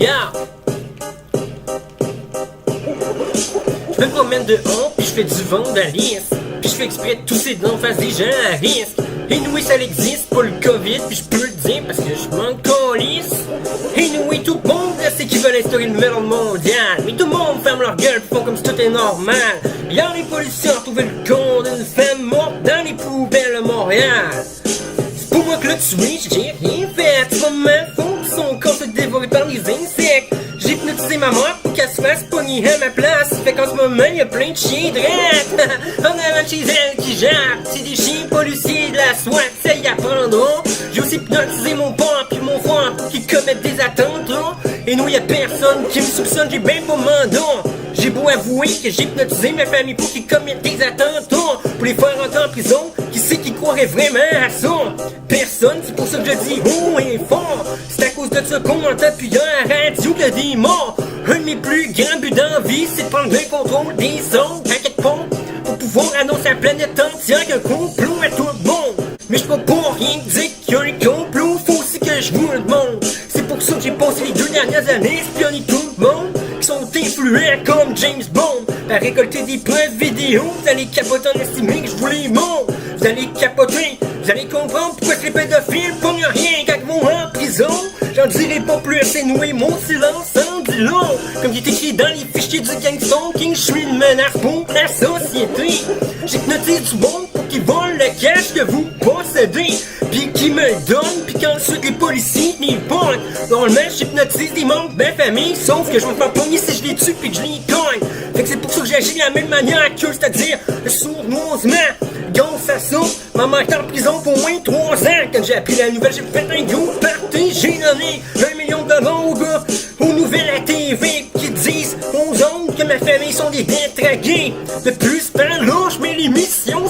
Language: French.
regarde. Je me promène dehors, puis je fais du vandalisme. Puis je fais exprès de tousser d'en face des gens à risque. Et nous, ça existe, pas le COVID, puis je peux le dire parce que je m'en calisse. Et nous, tout le monde, c'est qu'ils veulent instaurer une nouvelle ordre mondiale. Mais tout le monde ferme leur gueule, font comme si tout est normal. Y'a les policiers ont trouvé le compte d'une femme morte dans les poubelles de Montréal. C'est pour moi que le tuer, j'ai rien fait. C'est pas ma faute, son corps se dévoré par les insectes. J'ai hypnotisé ma mère pour qu'elle se fasse pogner à ma place. Fait qu'en ce moment, y'a plein de chiens drettes en avant de chez elle qui jappent. C'est des chiens policiers de la SWAT, ça y apprendront. J'ai aussi hypnotisé mon père puis mon frère pour qu'ils commettent des attentats. Et nous, y'a personne qui me soupçonne, j'ai ben pas mandat. J'ai beau avouer que j'ai hypnotisé ma famille pour qu'ils commettent des attentats. Pour les faire entrer en prison, qui sait qui croirait vraiment à ça? Personne, c'est pour ça que je dis haut et fort. C'est à cause de ça qu'on entend depuis à la radio qu'il y a des morts. Un de mes plus grands buts d'envie, c'est de prendre le contrôle des ondes, t'inquiète pas, pour pouvoir annoncer à la planète entière qu'un complot à tout le monde. Mais je peux pas rien dire qu'il y a un complot, faut aussi que je vous le demande. C'est pour ça que j'ai passé les 2 dernières années espionner tout le monde, qui sont influents comme James Bond, à récolter des preuves vidéo. Vous allez capoter en estimer que je vous les montre. Vous allez capoter, vous allez comprendre pourquoi les pédophiles pognent rien quand ils vont en prison. J'en dirai pas plus, c'est noué mon silence en dit long. Comme il est écrit dans les fichiers du gangster King, je suis une menace pour la société. J'hypnotise du monde pour qu'ils volent le cash que vous possédez, puis qu'ils me le donnent, puis qu'ensuite les policiers les pognent. Normalement, j'hypnotise des membres de ma famille, sauf que je vais me faire pogner si je les tue puis que je les cogne. Fait que c'est pour ça que j'agis de la même manière qu'eux, c'est-à-dire sournoisement. Gonce à ça, ma mère est en prison pour au moins 3 ans. Quand j'ai appris la nouvelle, j'ai fait un gros party. J'ai donné 1 million de dollars aux gars, aux nouvelles à TV, qui disent aux ondes que ma famille sont des détraqués. De plus, par là, je mets l'émission